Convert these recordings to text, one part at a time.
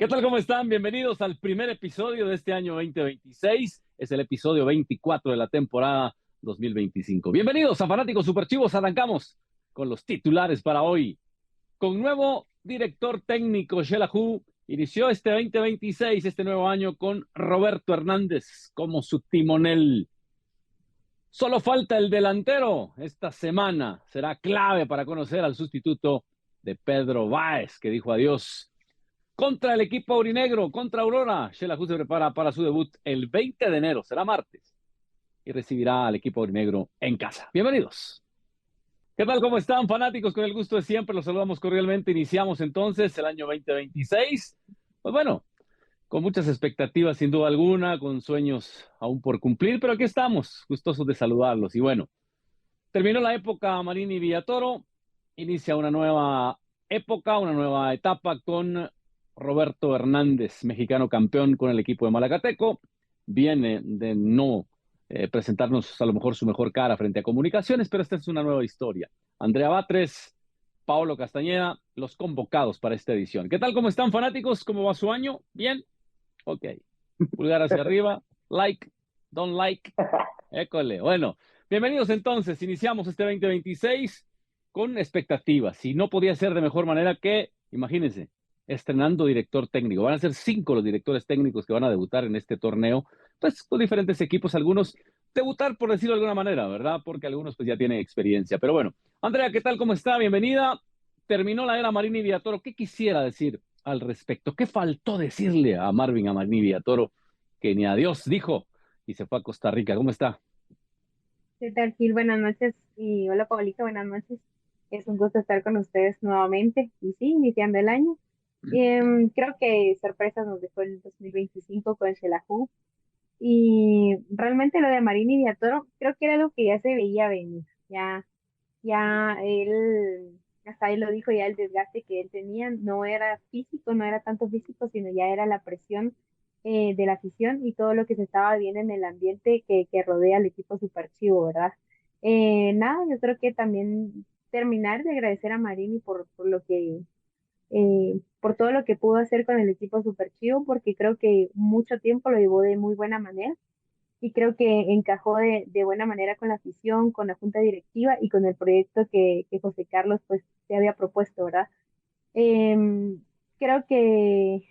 ¿Qué tal? ¿Cómo están? Bienvenidos al primer episodio de este año 2026. Es el episodio 24 de la temporada 2025. Bienvenidos a Fanáticos Superchivos. Arrancamos con los titulares para hoy. Con nuevo director técnico, Xelajú inició este 2026, este nuevo año, con Roberto Hernández como su timonel. Solo falta el delantero. Esta semana será clave para conocer al sustituto de Pedro Báez, que dijo adiós contra el equipo aurinegro, contra Aurora. Xelajú se prepara para su debut el 20 de enero, será martes, y recibirá al equipo aurinegro en casa. Bienvenidos. ¿Qué tal? ¿Cómo están, fanáticos? Con el gusto de siempre, los saludamos cordialmente. Iniciamos entonces el año 2026. Pues bueno, con muchas expectativas, sin duda alguna, con sueños aún por cumplir, pero aquí estamos, gustosos de saludarlos. Y bueno, terminó la época Marini Villatoro, inicia una nueva época, una nueva etapa con Roberto Hernández, mexicano campeón con el equipo de Malacateco. Viene de no presentarnos a lo mejor su mejor cara frente a Comunicaciones, pero esta es una nueva historia. Andrea Batres, Paolo Castañeda, los convocados para esta edición. ¿Qué tal? ¿Cómo están, fanáticos? ¿Cómo va su año? ¿Bien? Ok. Pulgar hacia arriba, like, don't like. École. Bueno, bienvenidos entonces. Iniciamos este 2026 con expectativas. Y no podía ser de mejor manera que, imagínense, estrenando director técnico. Van a ser 5 los directores técnicos que van a debutar en este torneo, pues con diferentes equipos, algunos debutar por decirlo de alguna manera, ¿verdad? Porque algunos pues ya tienen experiencia. Pero bueno, Andrea, ¿qué tal? ¿Cómo está? Bienvenida. Terminó la era Marini Villatoro. ¿Qué quisiera decir al respecto? ¿Qué faltó decirle a Marini Villatoro que ni adiós dijo y se fue a Costa Rica? ¿Cómo está? ¿Qué tal, Gil? Buenas noches. Y hola, Pablito, buenas noches. Es un gusto estar con ustedes nuevamente. Y sí, iniciando el año. Creo que sorpresas nos dejó el 2025 con Xelajú. Y realmente lo de Marini Villatoro, creo que era algo que ya se veía venir. Ya él, hasta él lo dijo, ya el desgaste que él tenía no era físico, no era tanto físico, sino ya era la presión de la afición y todo lo que se estaba viendo en el ambiente que rodea al equipo superchivo, ¿verdad? Nada, yo creo que también terminar de agradecer a Marini por lo que, por todo lo que pudo hacer con el equipo superchivo, porque creo que mucho tiempo lo llevó de muy buena manera y creo que encajó de buena manera con la afición, con la junta directiva y con el proyecto que José Carlos pues se había propuesto, ¿verdad? Creo que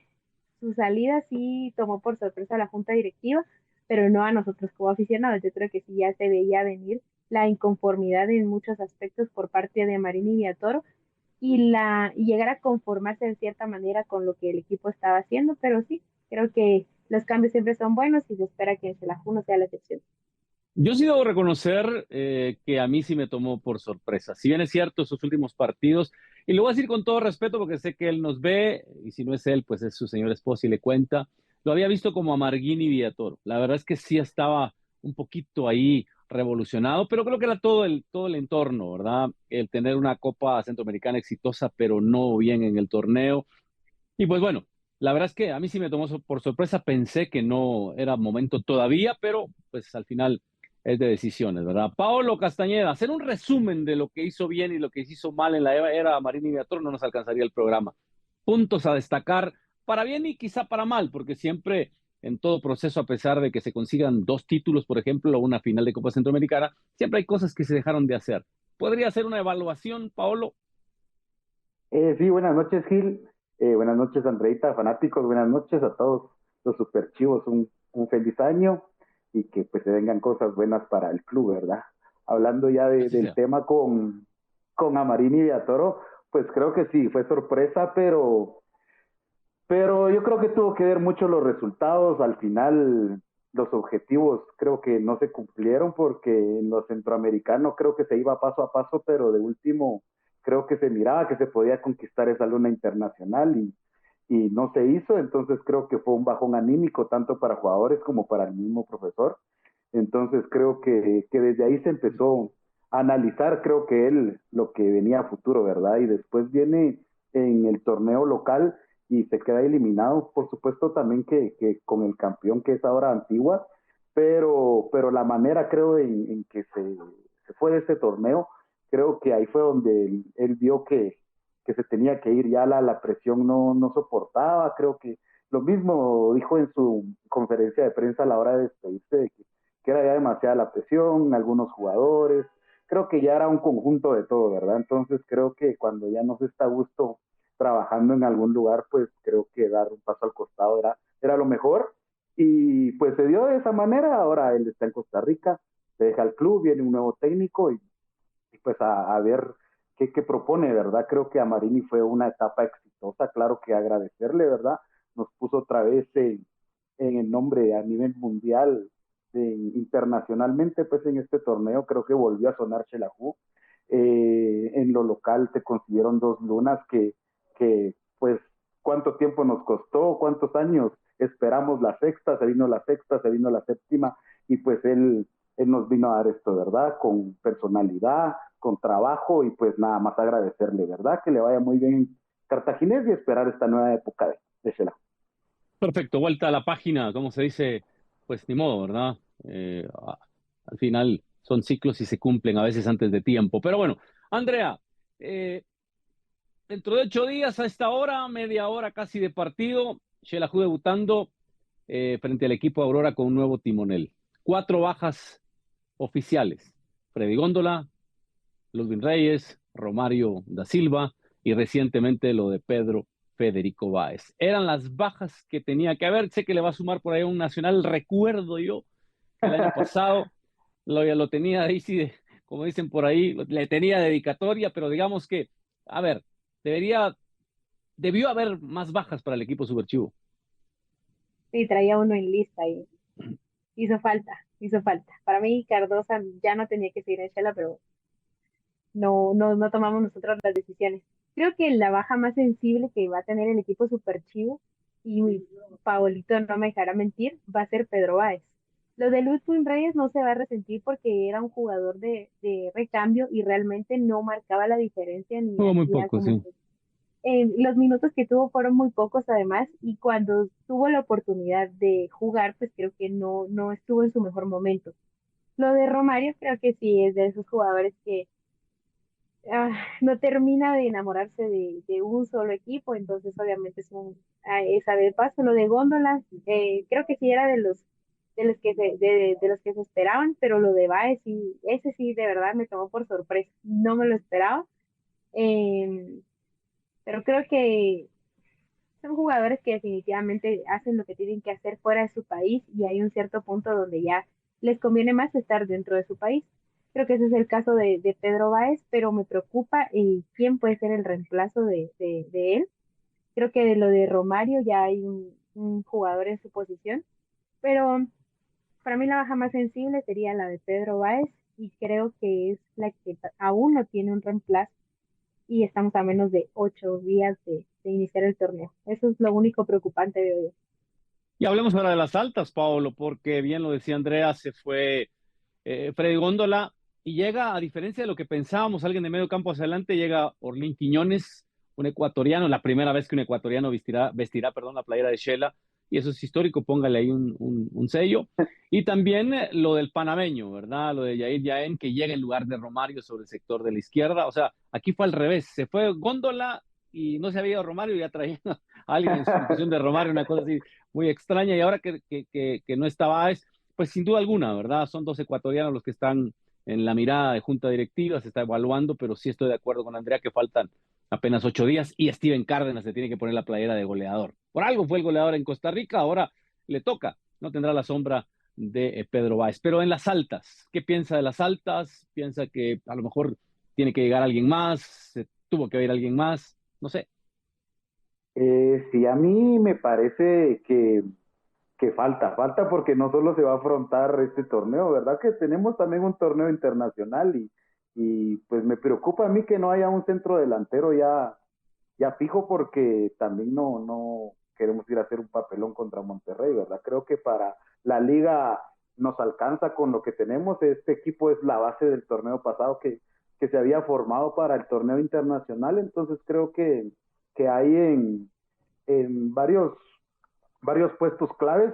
su salida sí tomó por sorpresa a la junta directiva, pero no a nosotros como aficionados. Yo creo que sí ya se veía venir la inconformidad en muchos aspectos por parte de Marini Villatoro y llegar a conformarse de cierta manera con lo que el equipo estaba haciendo, pero sí, creo que los cambios siempre son buenos y se espera que en no sea la excepción. Yo sí debo reconocer que a mí sí me tomó por sorpresa. Si bien es cierto, esos últimos partidos, y lo voy a decir con todo respeto porque sé que él nos ve, y si no es él, pues es su señor esposo y le cuenta, lo había visto como a Marguini Villatoro. La verdad es que sí estaba un poquito ahí revolucionado, pero creo que era todo el entorno, ¿verdad? El tener una Copa Centroamericana exitosa, pero no bien en el torneo. Y pues bueno, la verdad es que a mí sí me tomó por sorpresa, pensé que no era momento todavía, pero pues al final es de decisiones, ¿verdad? Paolo Castañeda, hacer un resumen de lo que hizo bien y lo que hizo mal en la era Marini Viator no nos alcanzaría el programa. Puntos a destacar para bien y quizá para mal, porque siempre en todo proceso, a pesar de que se consigan 2 títulos, por ejemplo, o una final de Copa Centroamericana, siempre hay cosas que se dejaron de hacer. ¿Podría hacer una evaluación, Paolo? Sí, buenas noches, Gil. Buenas noches, Andreita, fanáticos. Buenas noches a todos los superchivos. Un feliz año y que pues se vengan cosas buenas para el club, ¿verdad? Hablando ya Así del sea. tema con Amarini y Villatoro, pues creo que sí, fue sorpresa, pero yo creo que tuvo que ver mucho los resultados. Al final, los objetivos creo que no se cumplieron porque en los centroamericanos creo que se iba paso a paso, pero de último creo que se miraba que se podía conquistar esa luna internacional y no se hizo. Entonces creo que fue un bajón anímico tanto para jugadores como para el mismo profesor. Entonces creo que desde ahí se empezó a analizar, creo que él, lo que venía a futuro, ¿verdad? Y después viene en el torneo local y se queda eliminado, por supuesto también que con el campeón que es ahora Antigua, pero la manera creo en que se fue de este torneo, creo que ahí fue donde él vio que se tenía que ir, ya la presión no soportaba, creo que lo mismo dijo en su conferencia de prensa a la hora de despedirse, de que era ya demasiada la presión, algunos jugadores, creo que ya era un conjunto de todo, ¿verdad? Entonces creo que cuando ya no se está a gusto trabajando en algún lugar, pues creo que dar un paso al costado era lo mejor, y pues se dio de esa manera. Ahora él está en Costa Rica, se deja el club, viene un nuevo técnico y pues a ver qué propone, ¿verdad? Creo que a Marini fue una etapa exitosa, claro que agradecerle, ¿verdad? Nos puso otra vez en el nombre a nivel mundial, internacionalmente, pues en este torneo creo que volvió a sonar Xelajú. En lo local te consiguieron 2 lunas que pues cuánto tiempo nos costó, cuántos años esperamos la sexta, se vino la sexta, se vino la séptima, y pues él nos vino a dar esto, ¿verdad? Con personalidad, con trabajo, y pues nada más agradecerle, ¿verdad? Que le vaya muy bien en Cartaginés y esperar esta nueva época de Xelajú. Perfecto, vuelta a la página, como se dice, pues ni modo, ¿verdad? Al final son ciclos y se cumplen a veces antes de tiempo. Pero bueno, Andrea, eh, dentro de 8 días a esta hora, media hora casi de partido, Xelajú debutando frente al equipo Aurora con un nuevo timonel. 4 bajas oficiales: Freddy Góndola, Ludwig Reyes, Romario da Silva y recientemente lo de Pedro Federico Báez. Eran las bajas que tenía que haber. Sé que le va a sumar por ahí un nacional. Recuerdo yo que el año pasado lo tenía ahí, sí, como dicen por ahí, le tenía dedicatoria, pero digamos que, a ver, debió haber más bajas para el equipo Superchivo. Sí, traía uno en lista y hizo falta, hizo falta. Para mí, Cardosa ya no tenía que seguir en Shela, pero no tomamos nosotros las decisiones. Creo que la baja más sensible que va a tener el equipo Super Chivo, y Paolito no me dejará mentir, va a ser Pedro Báez. Lo de Luis Quinn Reyes no se va a resentir porque era un jugador de recambio y realmente no marcaba la diferencia ni Jugó muy hacía poco, como sí. que los minutos que tuvo fueron muy pocos además, y cuando tuvo la oportunidad de jugar, pues creo que no estuvo en su mejor momento. Lo de Romario creo que sí es de esos jugadores que no termina de enamorarse de un solo equipo, entonces obviamente esa de paso. Lo de Góndola, creo que sí era de los que se esperaban, pero lo de Baez, sí, ese sí de verdad me tomó por sorpresa, no me lo esperaba. Eh, pero creo que son jugadores que definitivamente hacen lo que tienen que hacer fuera de su país, y hay un cierto punto donde ya les conviene más estar dentro de su país. Creo que ese es el caso de Pedro Báez, pero me preocupa quién puede ser el reemplazo de él. Creo que de lo de Romario ya hay un jugador en su posición, pero para mí la baja más sensible sería la de Pedro Báez, y creo que es la que aún no tiene un reemplazo, y estamos a menos de 8 días de iniciar el torneo. Eso es lo único preocupante de hoy. Y hablemos ahora de las altas, Paolo, porque bien lo decía Andrea, se fue Freddy Góndola y llega, a diferencia de lo que pensábamos, alguien de medio campo hacia adelante, llega Orlín Quiñones, un ecuatoriano, la primera vez que un ecuatoriano vestirá, perdón, la playera de Shela, y eso es histórico, póngale ahí un sello. Y también lo del panameño, ¿verdad? Lo de Yair Yaén, que llega en lugar de Romario sobre el sector de la izquierda. O sea, aquí fue al revés, se fue Góndola y no se había ido Romario, y ya traía a alguien en sustitución de Romario, una cosa así muy extraña, y ahora que no estaba, pues sin duda alguna, ¿verdad? Son 2 ecuatorianos los que están en la mirada de junta directiva, se está evaluando, pero sí estoy de acuerdo con Andrea que faltan apenas 8 días y Steven Cárdenas se tiene que poner la playera de goleador. Por algo fue el goleador en Costa Rica, ahora le toca, no tendrá la sombra de Pedro Báez. Pero en las altas, ¿qué piensa de las altas? ¿Piensa que a lo mejor tiene que llegar alguien más? ¿Se tuvo que ir alguien más? No sé. Sí, a mí me parece que falta porque no solo se va a afrontar este torneo, ¿verdad? Que tenemos también un torneo internacional, y pues me preocupa a mí que no haya un centro delantero ya fijo, porque también no queremos ir a hacer un papelón contra Monterrey, ¿verdad? Creo que para la liga nos alcanza con lo que tenemos. Este equipo es la base del torneo pasado que se había formado para el torneo internacional, entonces creo que hay en varios puestos claves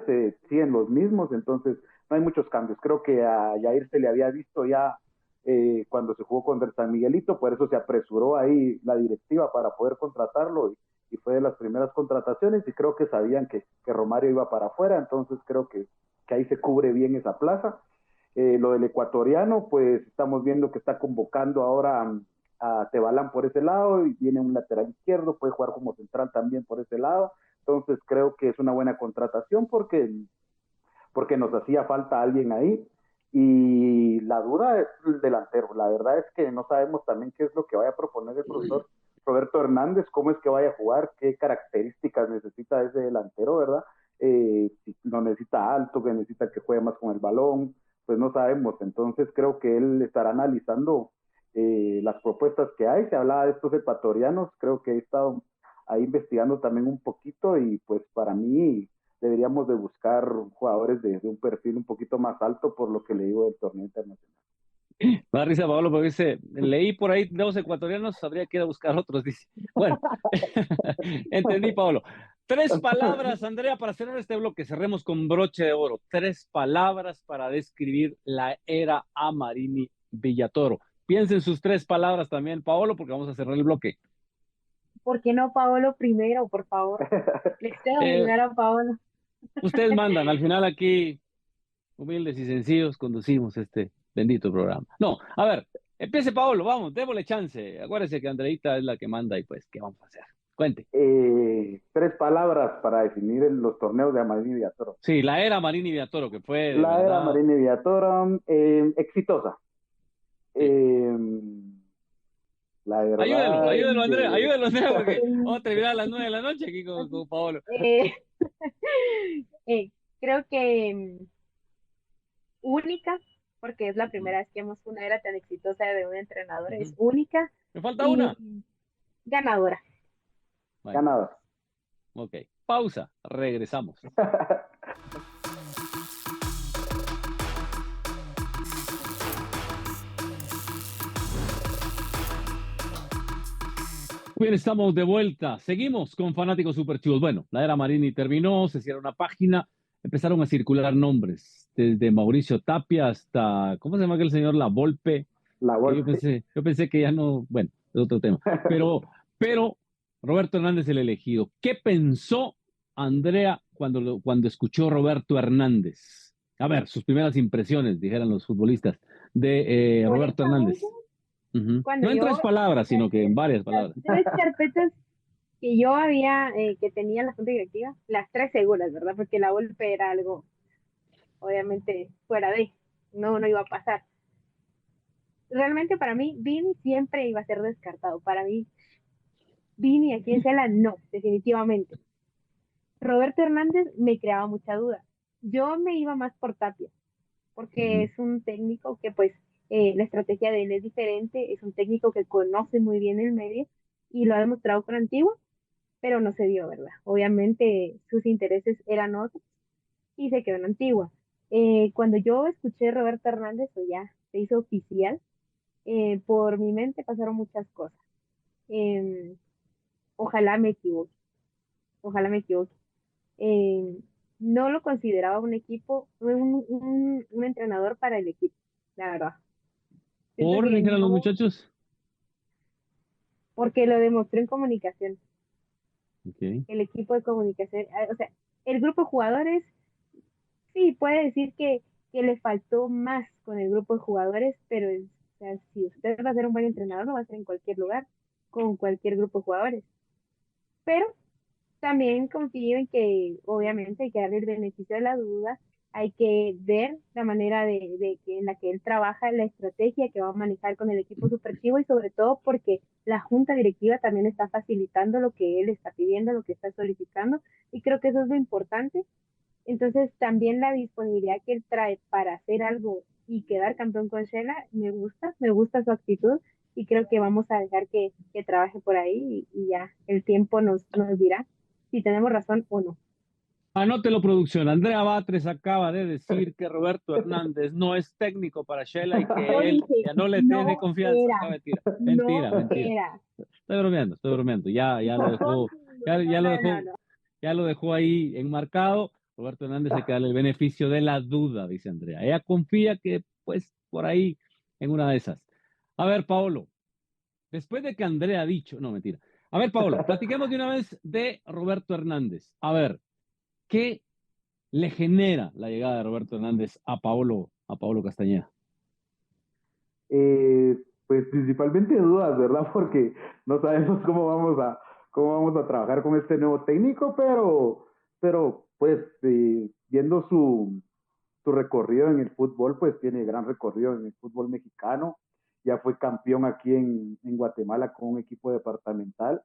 siguen los mismos, entonces no hay muchos cambios. Creo que a Yair se le había visto ya cuando se jugó contra el San Miguelito, por eso se apresuró ahí la directiva para poder contratarlo y fue de las primeras contrataciones y creo que sabían que Romario iba para afuera, entonces creo que ahí se cubre bien esa plaza. Lo del ecuatoriano, pues estamos viendo que está convocando ahora a Tebalán por ese lado y viene un lateral izquierdo, puede jugar como central también por ese lado, entonces creo que es una buena contratación porque nos hacía falta alguien ahí. Y la duda es el delantero. La verdad es que no sabemos también qué es lo que vaya a proponer el profesor Roberto Hernández, cómo es que vaya a jugar, qué características necesita ese delantero, ¿verdad? Si lo necesita alto, que necesita que juegue más con el balón, pues no sabemos. Entonces creo que él estará analizando las propuestas que hay. Se hablaba de estos ecuatorianos, creo que he estado ahí investigando también un poquito y pues para mí deberíamos de buscar jugadores de un perfil un poquito más alto por lo que le digo del torneo internacional. Me da risa, Pablo, porque dice, leí por ahí dos ecuatorianos, habría que ir a buscar otros, dice. Bueno, entendí, Pablo. Tres palabras, Andrea, para cerrar este bloque, cerremos con broche de oro. Tres palabras para describir la era Amarini Villatoro. Piensen sus tres palabras también, Pablo, porque vamos a cerrar el bloque. ¿Por qué no Paolo primero, por favor? Les cedo mi Eh, lugar a Paolo. ustedes mandan, al final aquí, humildes y sencillos, conducimos este bendito programa. No, a ver, empiece Paolo, vamos, démosle chance. Acuérdese que Andreita es la que manda y pues, ¿qué vamos a hacer? Cuente. Tres palabras para definir los torneos de Amarini Villatoro. Sí, la era Marini Villatoro, que fue de La era verdad. Amarini Villatoro, exitosa. Sí. Eh, la Ayúdelo, verdad es ayúdelo, Andrea, que ayúdelo, Andrea, porque vamos a Eh, terminar a las 9 de la noche aquí con Paolo. eh, eh, creo que única, porque es la Ujú, primera vez que vemos una era tan exitosa de un entrenador, es ujú. única Me falta y una. ganadora. Bueno, ganador. ok. Pausa, regresamos. Bien, estamos de vuelta. Seguimos con Fanáticos Superchivos. Bueno, la era Marini terminó, se cierra una página, empezaron a circular nombres, desde Mauricio Tapia hasta, ¿cómo se llama aquel señor? La Volpe, La que Volpe. yo pensé que ya no, bueno, es otro tema. Pero Roberto Hernández el elegido. ¿Qué pensó Andrea cuando escuchó Roberto Hernández? A ver, sus primeras impresiones, dijeran los futbolistas, de Roberto Honestamente, Hernández. Ujú. cuando No en tres yo, palabras, las sino que en varias las palabras. tres carpetas que yo había, que tenía en la junta directiva, las tres seguras, ¿verdad? Porque la golpe era algo, obviamente, fuera de, no iba a pasar. Realmente para mí, Vini siempre iba a ser descartado. Para mí, Vini aquí en Cela, no, definitivamente. Roberto Hernández me creaba mucha duda. Yo me iba más por Tapia, porque Ujú. es un técnico que pues la estrategia de él es diferente, es un técnico que conoce muy bien el medio y lo ha demostrado con Antigua, pero no se dio, ¿verdad? Obviamente sus intereses eran otros y se quedó en Antigua. Cuando yo escuché Roberto Hernández, o ya se hizo oficial, por mi mente pasaron muchas cosas. Eh, ojalá me equivoque, ojalá me equivoque. Eh, no lo consideraba un equipo, un entrenador para el equipo, la verdad. Siento Por, que dijeron los no, muchachos. porque lo demostró en comunicación, Ok. el equipo de comunicación, o sea, el grupo de jugadores, sí, puede decir que le faltó más con el grupo de jugadores, pero o sea, si usted va a ser un buen entrenador, lo va a hacer en cualquier lugar, con cualquier grupo de jugadores. Pero también confío en que obviamente hay que darle el beneficio de la duda, hay que ver la manera de que, en la que él trabaja, la estrategia que va a manejar con el equipo superchivo y sobre todo porque la junta directiva también está facilitando lo que él está pidiendo, lo que está solicitando y creo que eso es lo importante. Entonces también la disponibilidad que él trae para hacer algo y quedar campeón con Shela, me gusta su actitud y creo que vamos a dejar que trabaje por ahí y ya el tiempo nos dirá si tenemos razón o no. Anótelo, producción. Andrea Batres acaba de decir que Roberto Hernández no es técnico para Shela y Yo que él dije, ya no le tiene no confianza. era, No, mentira, mentira, no mentira. era. Estoy bromeando, estoy bromeando. Ya lo dejó, No, no, no, no. ya lo dejó ahí enmarcado. Roberto Hernández hay que darle el beneficio de la duda, dice Andrea. Ella confía que, pues, por ahí en una de esas. A ver, Paolo, después de que Andrea ha dicho, no, mentira. A ver, Paolo, platiquemos de una vez de Roberto Hernández. A ver, ¿qué le genera la llegada de Roberto Hernández a Paolo Castañeda? Pues principalmente dudas, ¿verdad? Porque no sabemos cómo vamos a trabajar con este nuevo técnico, pero pues viendo su recorrido en el fútbol, pues tiene gran recorrido en el fútbol mexicano. Ya fue campeón aquí en Guatemala con un equipo departamental,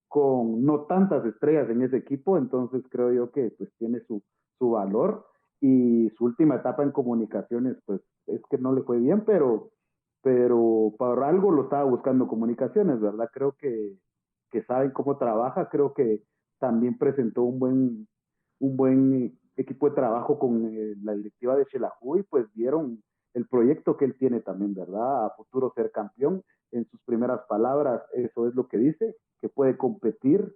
con no tantas estrellas en ese equipo, entonces creo yo que pues tiene su valor. Y su última etapa en comunicaciones, pues es que no le fue bien, pero por algo lo estaba buscando comunicaciones, ¿verdad? Creo que saben cómo trabaja, creo que también presentó un buen equipo de trabajo con la directiva de Xelajú y pues vieron el proyecto que él tiene también, ¿verdad? A futuro ser campeón. En sus primeras palabras, eso es lo que dice, que puede competir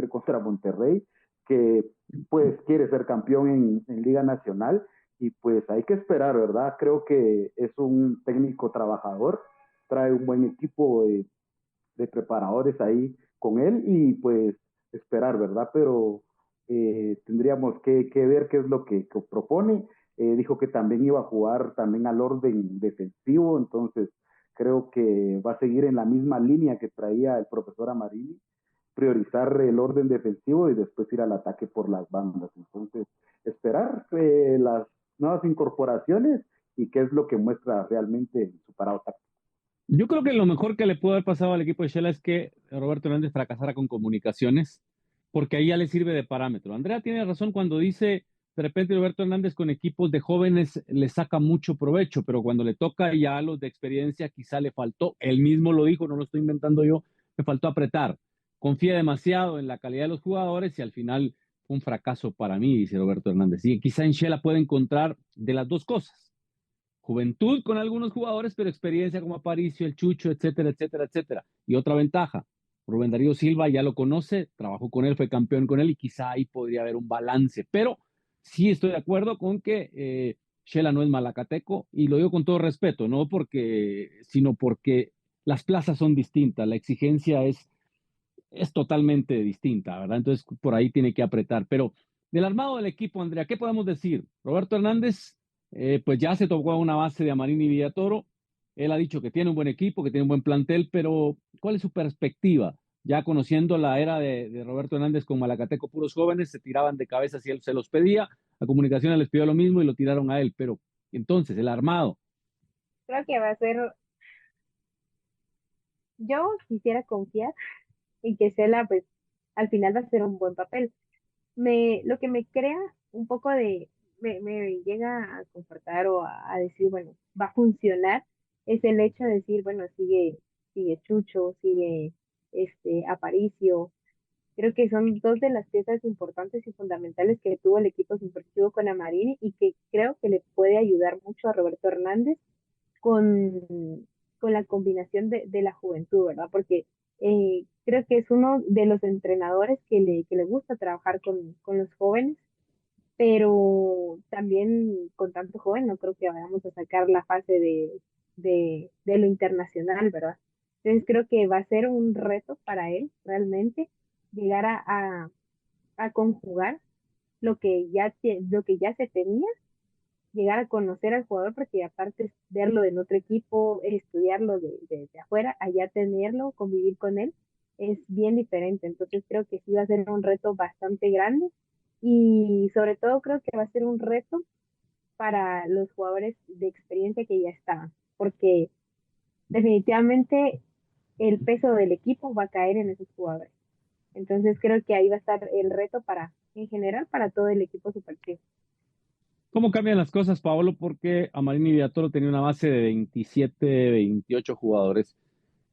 contra Monterrey, que pues quiere ser campeón en Liga Nacional y pues hay que esperar, ¿verdad? Creo que es un técnico trabajador, trae un buen equipo de preparadores ahí con él y pues esperar, ¿verdad? Pero tendríamos que ver qué es lo que propone. Dijo que también iba a jugar también al orden defensivo, entonces creo que va a seguir en la misma línea que traía el profesor Amarini, priorizar el orden defensivo y después ir al ataque por las bandas. Entonces, esperar las nuevas incorporaciones y qué es lo que muestra realmente en su parado táctico. Yo creo que lo mejor que le pudo haber pasado al equipo de Shela es que Roberto Hernández fracasara con comunicaciones, porque ahí ya le sirve de parámetro. Andrea tiene razón cuando dice, de repente Roberto Hernández con equipos de jóvenes le saca mucho provecho, pero cuando le toca ya a los de experiencia quizá le faltó, él mismo lo dijo, no lo estoy inventando yo, le faltó apretar. Confía demasiado en la calidad de los jugadores y al final fue un fracaso para mí, dice Roberto Hernández. Y quizá en Shela puede encontrar de las dos cosas juventud con algunos jugadores, pero experiencia como Aparicio, el Chucho, etcétera, etcétera, etcétera. Y otra ventaja, Rubén Darío Silva ya lo conoce, trabajó con él, fue campeón con él y quizá ahí podría haber un balance. Pero sí estoy de acuerdo con que Shela no es malacateco y lo digo con todo respeto, no porque, sino porque las plazas son distintas, la exigencia es totalmente distinta, ¿verdad? Entonces por ahí tiene que apretar. Pero del armado del equipo, Andrea, ¿qué podemos decir? Roberto Hernández, pues ya se tocó a una base de Amarín y Villatoro. Él ha dicho que tiene un buen equipo, que tiene un buen plantel, pero ¿cuál es su perspectiva? Ya conociendo la era de Roberto Hernández con Malacateco, puros jóvenes, se tiraban de cabeza si él se los pedía. A Comunicaciones les pidió lo mismo y lo tiraron a él. Pero entonces, el armado. Creo que va a ser, yo quisiera confiar en que Cela, pues, al final va a ser un buen papel. Lo que me crea un poco me llega a confortar o a decir, bueno, va a funcionar, es el hecho de decir, bueno, sigue Chucho, sigue Aparicio. Creo que son dos de las piezas importantes y fundamentales que tuvo el equipo superchivo con Amarini y que creo que le puede ayudar mucho a Roberto Hernández con la combinación de la juventud, ¿verdad? Porque creo que es uno de los entrenadores que le gusta trabajar con los jóvenes, pero también con tanto joven no creo que vayamos a sacar la fase de lo internacional, ¿verdad? Entonces creo que va a ser un reto para él realmente llegar a conjugar lo que ya se tenía, llegar a conocer al jugador, porque aparte es verlo en otro equipo, estudiarlo de afuera, allá tenerlo, convivir con él, es bien diferente. Entonces creo que sí va a ser un reto bastante grande y sobre todo creo que va a ser un reto para los jugadores de experiencia que ya estaban, porque definitivamente el peso del equipo va a caer en esos jugadores. Entonces creo que ahí va a estar el reto en general, para todo el equipo superchivo. ¿Cómo cambian las cosas, Paolo? Porque Amarini Villatoro tenía una base de 27, 28 jugadores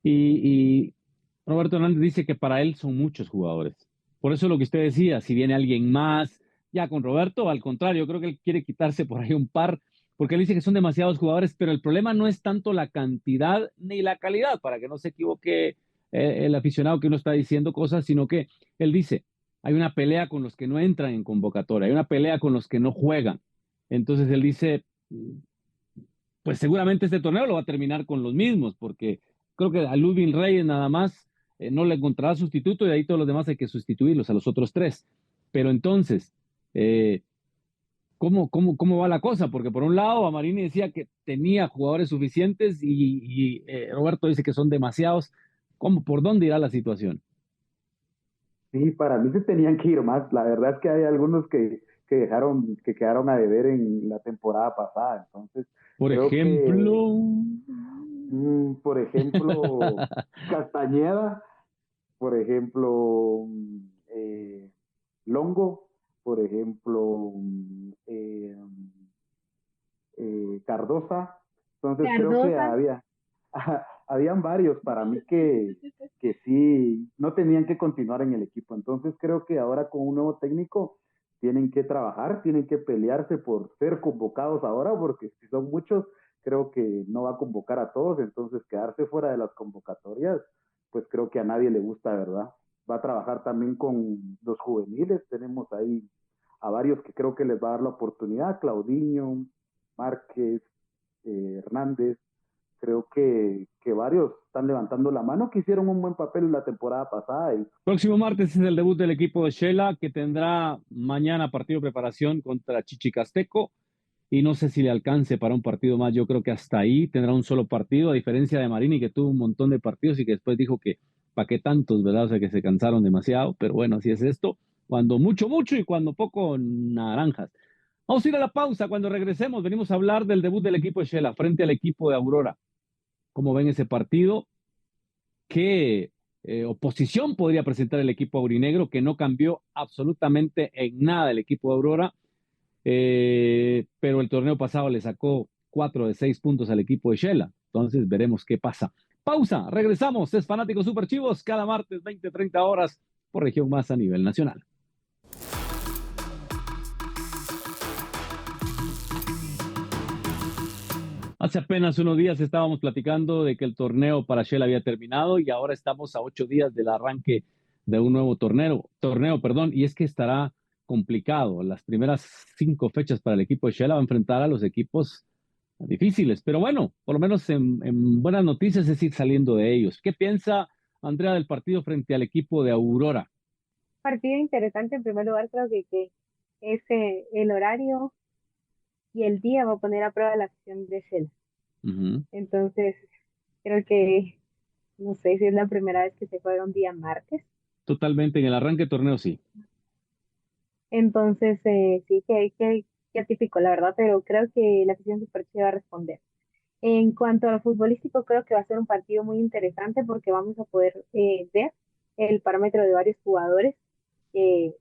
y Roberto Hernández dice que para él son muchos jugadores. Por eso lo que usted decía, si viene alguien más, ya con Roberto, al contrario, yo creo que él quiere quitarse por ahí un par, porque él dice que son demasiados jugadores, pero el problema no es tanto la cantidad ni la calidad, para que no se equivoque el aficionado que uno está diciendo cosas, sino que él dice, hay una pelea con los que no entran en convocatoria, hay una pelea con los que no juegan. Entonces él dice, pues seguramente este torneo lo va a terminar con los mismos, porque creo que a Ludwig Reyes nada más no le encontrará sustituto y de ahí todos los demás hay que sustituirlos a los otros tres. Pero entonces, eh, ¿cómo va la cosa? Porque por un lado, Amarini decía que tenía jugadores suficientes y Roberto dice que son demasiados. ¿Por dónde irá la situación? Sí, para mí se tenían que ir más. La verdad es que hay algunos que quedaron a deber en la temporada pasada. Entonces, Por creo que, ejemplo, por ejemplo, Castañeda, por ejemplo, Longo, por ejemplo, Cardosa. Entonces creo que Cardosa, habían varios para mí que sí, no tenían que continuar en el equipo. Entonces creo que ahora con un nuevo técnico tienen que trabajar, tienen que pelearse por ser convocados ahora, porque si son muchos, creo que no va a convocar a todos, entonces quedarse fuera de las convocatorias, pues creo que a nadie le gusta, ¿verdad? Va a trabajar también con los juveniles, tenemos ahí a varios que creo que les va a dar la oportunidad, Claudinho, Márquez, Hernández, creo que varios están levantando la mano, que hicieron un buen papel en la temporada pasada. Y próximo martes es el debut del equipo de Shela, que tendrá mañana partido de preparación contra Chichicasteco. Y no sé si le alcance para un partido más. Yo creo que hasta ahí tendrá un solo partido, a diferencia de Marini, que tuvo un montón de partidos y que después dijo que para qué tantos, ¿verdad? O sea, que se cansaron demasiado. Pero bueno, así es esto. Cuando mucho, mucho y cuando poco, naranjas. Vamos a ir a la pausa. Cuando regresemos, venimos a hablar del debut del equipo de Shela frente al equipo de Aurora. ¿Cómo ven ese partido? ¿Qué oposición podría presentar el equipo aurinegro que no cambió absolutamente en nada el equipo de Aurora? Pero el torneo pasado le sacó 4 de 6 puntos al equipo de Shela. Entonces veremos qué pasa. Pausa, regresamos. Es Fanático Super Chivos cada martes 20-30 horas por región más a nivel nacional. Hace apenas unos días estábamos platicando de que el torneo para Shell había terminado y ahora estamos a 8 días del arranque de un nuevo torneo, y es que estará complicado. Las primeras 5 fechas para el equipo de Shell va a enfrentar a los equipos difíciles, pero bueno, por lo menos en buenas noticias es ir saliendo de ellos. ¿Qué piensa Andrea del partido frente al equipo de Aurora? partido interesante en primer lugar, creo que es el horario y el día va a poner a prueba la acción de Shela. Ujú. Entonces, creo que, no sé si es la primera vez que se juega un día martes. Totalmente, en el arranque de torneo sí. Entonces, sí, que atípico, la verdad, pero creo que la afición super va a responder. En cuanto al futbolístico, creo que va a ser un partido muy interesante porque vamos a poder ver el parámetro de varios jugadores que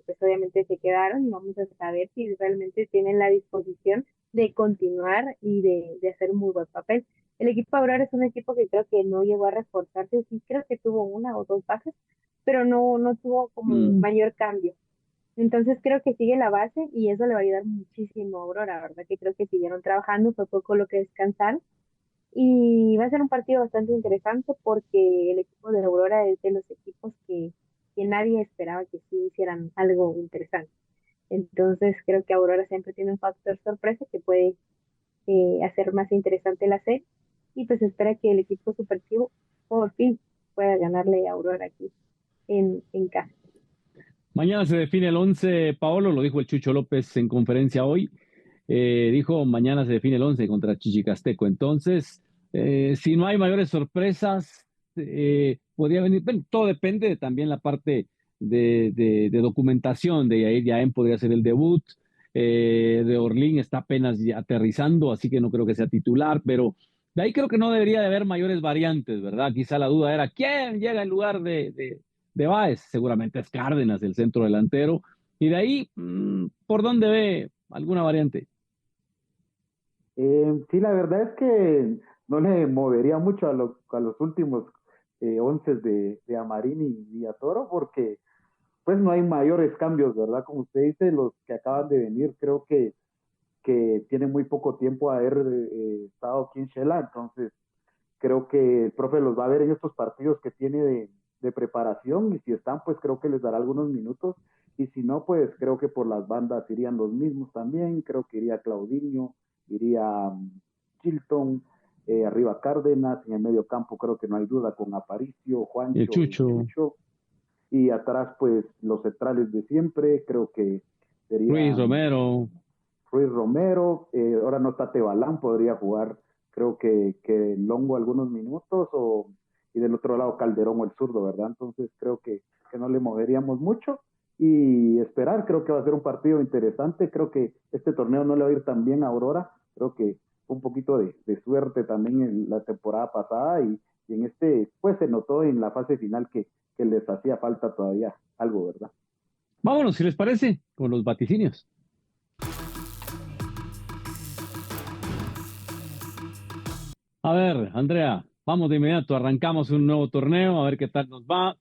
pues obviamente se quedaron y vamos a saber si realmente tienen la disposición de continuar y de hacer un muy buen papel. El equipo Aurora es un equipo que creo que no llegó a reforzarse, sí creo que tuvo una o dos bajas, pero no tuvo como Mm. mayor cambio. Entonces creo que sigue la base y eso le va a ayudar muchísimo a Aurora, ¿verdad? Que creo que siguieron trabajando, fue poco lo que descansaron y va a ser un partido bastante interesante porque el equipo de Aurora es de los equipos que nadie esperaba que sí hicieran algo interesante. Entonces creo que Aurora siempre tiene un factor sorpresa que puede hacer más interesante la serie y pues espera que el equipo superchivo por fin pueda ganarle a Aurora aquí en casa. Mañana se define el 11, Paolo, lo dijo el Chucho López en conferencia hoy. Dijo, mañana se define el 11 contra Chichicasteco. Entonces, si no hay mayores sorpresas, podría venir. Bueno, todo depende de también la parte de documentación de Yair Yaén, podría ser el debut. De Orlín está apenas ya aterrizando, así que no creo que sea titular, pero de ahí creo que no debería de haber mayores variantes, ¿verdad? Quizá la duda era quién llega en lugar de Báez. Seguramente es Cárdenas, el centro delantero. Y de ahí, ¿por dónde ve alguna variante? sí, la verdad es que no le movería mucho a los últimos 11 de Amarini y a Toro, porque pues no hay mayores cambios, ¿verdad? Como usted dice, los que acaban de venir, creo que tienen muy poco tiempo a haber estado aquí en Shela, entonces creo que el profe los va a ver en estos partidos que tiene de preparación y si están, pues creo que les dará algunos minutos y si no, pues creo que por las bandas irían los mismos también, creo que iría Claudinho, iría Chilton, arriba Cárdenas, en el medio campo creo que no hay duda con Aparicio, Juancho El Chucho. y Chucho, y atrás pues los centrales de siempre, creo que serían Ruiz Romero. Ruiz Romero, ahora no está Tebalán, podría jugar creo que Longo algunos minutos, y del otro lado Calderón o el zurdo, ¿verdad? Entonces creo que no le moveríamos mucho y esperar, creo que va a ser un partido interesante, creo que este torneo no le va a ir tan bien a Aurora, creo que un poquito de suerte también en la temporada pasada y en este, pues se notó en la fase final que les hacía falta todavía algo, ¿verdad? Vámonos, si les parece, con los vaticinios. A ver, Andrea, vamos de inmediato, arrancamos un nuevo torneo, a ver qué tal nos va.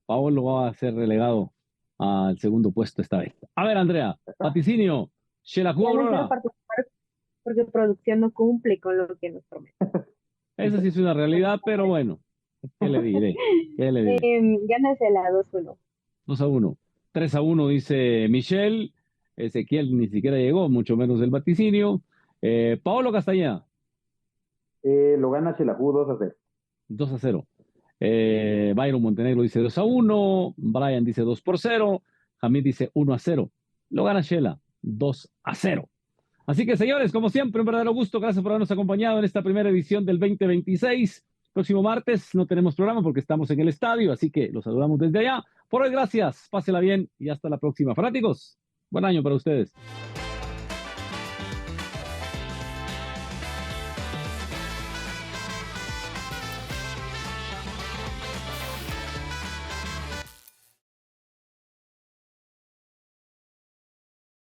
Paolo va a ser relegado al segundo puesto esta vez. A ver, Andrea, vaticinio, ¿se la jugó Ya no quiero Aurora? participar porque producción no cumple con lo que nos promete. Esa sí es una realidad, pero bueno, ¿qué le diré? ¿Qué le diré? Gánase la 2-1. 2-1. 3-1 dice Michelle. Ezequiel ni siquiera llegó, mucho menos el vaticinio. Paolo Castañeda, Lo gana Xelajú 2-0. 2-0. Byron Montenegro dice 2-1. Brian dice 2-0. Hamid dice 1-0. Lo gana Shela 2-0. Así que, señores, como siempre, un verdadero gusto. Gracias por habernos acompañado en esta primera edición del 2026. Próximo martes no tenemos programa porque estamos en el estadio, así que los saludamos desde allá. Por hoy, gracias. Pásela bien y hasta la próxima. Fanáticos, buen año para ustedes.